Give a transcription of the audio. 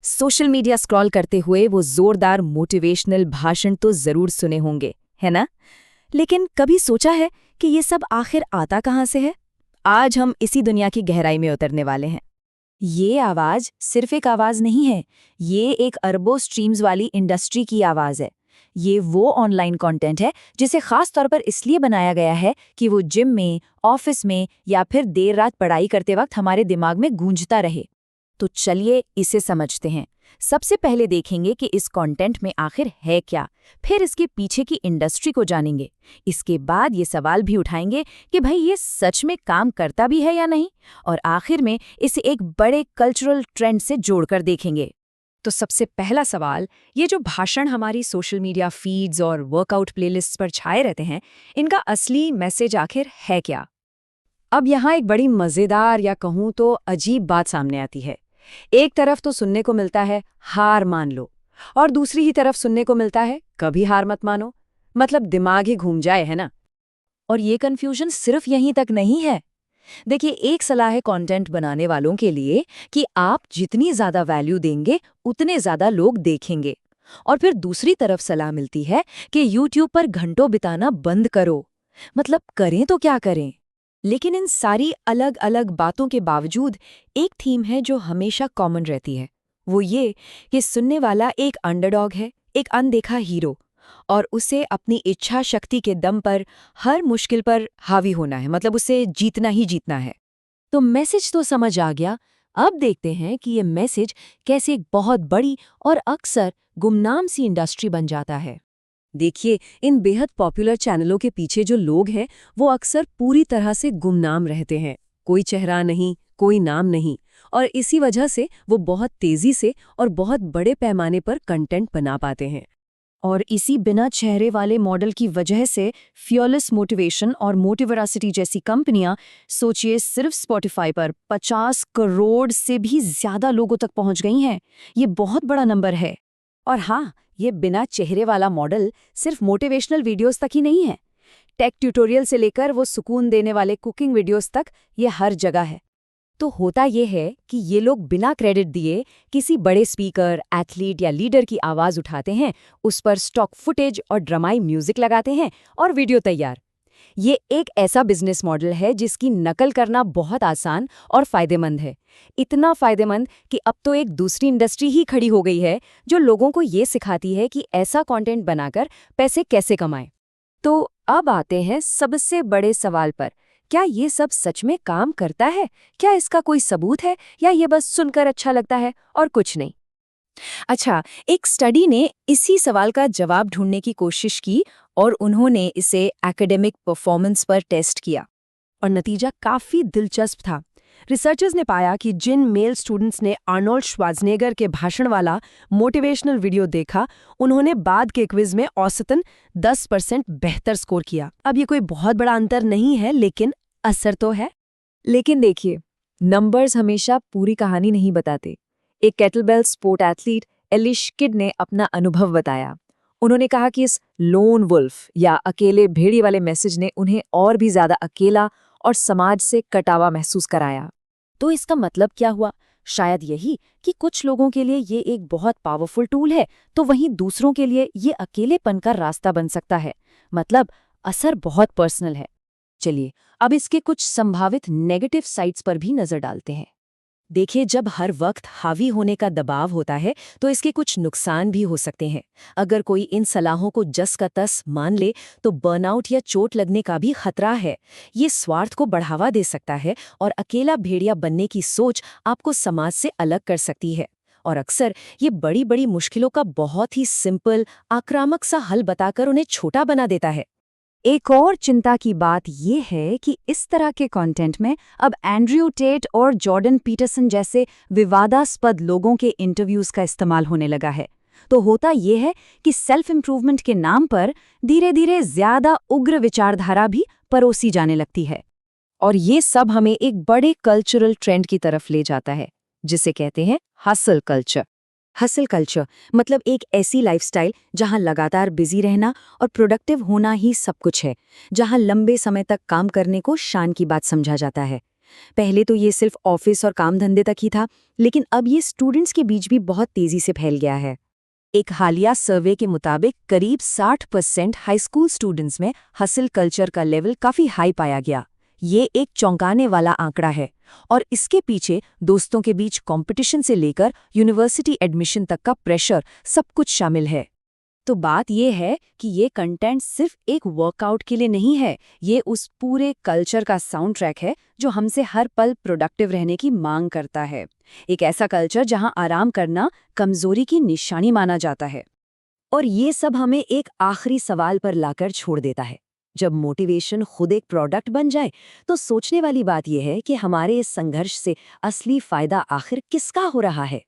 Social media scroll करते हुए वो जोरदार मोटिवेशनल भाषण तो जरूर सुने होंगे, है ना? लेकिन कभी सोचा है कि ये सब आखिर आता कहाँ से है? आज हम इसी दुनिया की गहराई में उतरने वाले हैं। ये आवाज सिर्फ एक आवाज नहीं है, ये एक अरबों स्ट्रीम्स वाली इंडस्ट्री की आवाज है। ये वो ऑनलाइन कंटेंट है जिसे खास तौर पर इसलिए बनाया गया है कि वो जिम में, ऑफिस में या फिर देर रात पढ़ाई करते वक्त हमारे दिमाग में गूंजता रहे। तो चलिए इसे समझते हैं। सबसे पहले देखेंगे कि इस कंटेंट में आखिर है क्या, फिर इसके पीछे की इंडस्ट्री को जानेंगे। इसके बाद ये सवाल भी उठाएंगे कि भाई ये सच में काम करता भी है या नहीं, और आखिर में इसे एक बड़े कल्चरल ट्रेंड से जोड़कर देखेंगे। तो सबसे पहला सवाल, ये जो भाषण हमारी सोशल मीडिया फीड्स और वर्कआउट प्लेलिस्ट्स पर छाए रहते हैं, इनका असली मैसेज आखिर है क्या? अब यहाँ एक बड़ी मज़ेदार या कहूँ तो अजीब बात सामने आती है। एक तरफ तो सुनने को मिलता है हार मान लो, और दूसरी ही तरफ सुनने को मिलता है कभी हार मत मानो। मतलब दिमाग ही घूम जाए, है ना? और ये कंफ्यूजन सिर्फ यहीं तक नहीं है। देखिए, एक सलाह है कंटेंट बनाने वालों के लिए कि आप जितनी ज्यादा वैल्यू देंगे उतने ज्यादा लोग देखेंगे, और फिर दूसरी तरफ सलाह मिलती है कि YouTube पर घंटों बिताना बंद करो। मतलब करें तो क्या करें? लेकिन इन सारी अलग अलग बातों के बावजूद एक थीम है जो हमेशा कॉमन रहती है। वो ये कि सुनने वाला एक अंडरडॉग है, एक अनदेखा हीरो, और उसे अपनी इच्छा शक्ति के दम पर हर मुश्किल पर हावी होना है। मतलब उसे जीतना ही जीतना है। तो मैसेज तो समझ आ गया। अब देखते हैं कि ये मैसेज कैसे एक बहुत बड़ी और अक्सर गुमनाम सी इंडस्ट्री बन जाता है। देखिए, इन बेहद पॉपुलर चैनलों के पीछे जो लोग हैं वो अक्सर पूरी तरह से गुमनाम रहते हैं। कोई चेहरा नहीं, कोई नाम नहीं, और इसी वजह से वो बहुत तेजी से और बहुत बड़े पैमाने पर कंटेंट बना पाते हैं। और इसी बिना चेहरे वाले मॉडल की वजह से फियरलेस मोटिवेशन और मोटिवरासिटी जैसी कंपनियां, सोचिए, सिर्फ स्पॉटिफाई पर 50 करोड़ से भी ज्यादा लोगों तक पहुंच गई हैं। ये बहुत बड़ा नंबर है। और हाँ, ये बिना चेहरे वाला मॉडल सिर्फ मोटिवेशनल वीडियोस तक ही नहीं है। टेक ट्यूटोरियल से लेकर वो सुकून देने वाले कुकिंग वीडियोस तक ये हर जगह है। तो होता ये है कि ये लोग बिना क्रेडिट दिए किसी बड़े स्पीकर, एथलीट या लीडर की आवाज़ उठाते हैं, उस पर स्टॉक फुटेज और ड्रामाई म्यूजिक लगाते हैं और वीडियो तैयार। ये एक ऐसा बिजनेस मॉडल है जिसकी नकल करना बहुत आसान और फायदेमंद है। इतना फायदेमंद कि अब तो एक दूसरी इंडस्ट्री ही खड़ी हो गई है जो लोगों को ये सिखाती है कि ऐसा कंटेंट बनाकर पैसे कैसे कमाएं। तो अब आते हैं सबसे बड़े सवाल पर, क्या ये सब सच में काम करता है? क्या इसका कोई सबूत है, या ये बस सुनकर अच्छा लगता है और कुछ नहीं? अच्छा, एक स्टडी ने इसी सवाल का जवाब ढूंढने की कोशिश की, और उन्होंने इसे एकेडमिक परफॉर्मेंस पर टेस्ट किया, और नतीजा काफी दिलचस्प था। रिसर्चर्स ने पाया कि जिन मेल स्टूडेंट्स ने आर्नोल्ड श्वार्ज़नेगर के भाषण वाला मोटिवेशनल वीडियो देखा, उन्होंने बाद के क्विज में औसतन 10% बेहतर स्कोर किया। अब ये कोई बहुत बड़ा अंतर नहीं है, लेकिन असर तो है। लेकिन देखिए, नंबर्स हमेशा पूरी कहानी नहीं बताते। एक kettlebell sport athlete Eilish kid ने अपना अनुभव बताया। उन्होंने कहा कि इस लोन वुल्फ या अकेले भेड़ी वाले मैसेज ने उन्हें और भी ज्यादा अकेला और समाज से कटावा महसूस कराया। तो इसका मतलब क्या हुआ? शायद यही कि कुछ लोगों के लिए ये एक बहुत पावरफुल टूल है, तो वहीं दूसरों के लिए ये अकेलेपन का रास्ता बन सकता है। मतलब असर बहुत पर्सनल है। चलिए, अब इसके कुछ संभावित नेगेटिव साइड्स पर भी नजर डालते हैं। देखिए, जब हर वक्त हावी होने का दबाव होता है तो इसके कुछ नुकसान भी हो सकते हैं। अगर कोई इन सलाहों को जस का तस मान ले तो बर्नआउट या चोट लगने का भी खतरा है। ये स्वार्थ को बढ़ावा दे सकता है, और अकेला भेड़िया बनने की सोच आपको समाज से अलग कर सकती है। और अक्सर ये बड़ी बड़ी मुश्किलों का बहुत ही सिंपल, आक्रामक सा हल बताकर उन्हें छोटा बना देता है। एक और चिंता की बात यह है कि इस तरह के कंटेंट में अब एंड्रयू टेट और जॉर्डन पीटरसन जैसे विवादास्पद लोगों के इंटरव्यूज का इस्तेमाल होने लगा है। तो होता यह है कि सेल्फ इम्प्रूवमेंट के नाम पर धीरे धीरे ज्यादा उग्र विचारधारा भी परोसी जाने लगती है। और ये सब हमें एक बड़े कल्चरल ट्रेंड की तरफ ले जाता है, जिसे कहते हैं हसल कल्चर। हसल कल्चर मतलब एक ऐसी लाइफस्टाइल जहां लगातार बिजी रहना और प्रोडक्टिव होना ही सब कुछ है, जहां लंबे समय तक काम करने को शान की बात समझा जाता है। पहले तो ये सिर्फ ऑफिस और काम धंधे तक ही था, लेकिन अब ये स्टूडेंट्स के बीच भी बहुत तेजी से फैल गया है। एक हालिया सर्वे के मुताबिक करीब 60% हाई स्कूल स्टूडेंट्स में हसल कल्चर का लेवल काफी हाई पाया गया। ये एक चौंकाने वाला आंकड़ा है और इसके पीछे दोस्तों के बीच कंपटीशन से लेकर यूनिवर्सिटी एडमिशन तक का प्रेशर सब कुछ शामिल है। तो बात ये है कि ये कंटेंट सिर्फ एक वर्कआउट के लिए नहीं है, ये उस पूरे कल्चर का साउंड ट्रैक है जो हमसे हर पल प्रोडक्टिव रहने की मांग करता है। एक ऐसा कल्चर जहां आराम करना कमजोरी की निशानी माना जाता है। और ये सब हमें एक आखिरी सवाल पर लाकर छोड़ देता है। जब मोटिवेशन खुद एक प्रोडक्ट बन जाए, तो सोचने वाली बात यह है कि हमारे इस संघर्ष से असली फायदा आखिर किसका हो रहा है।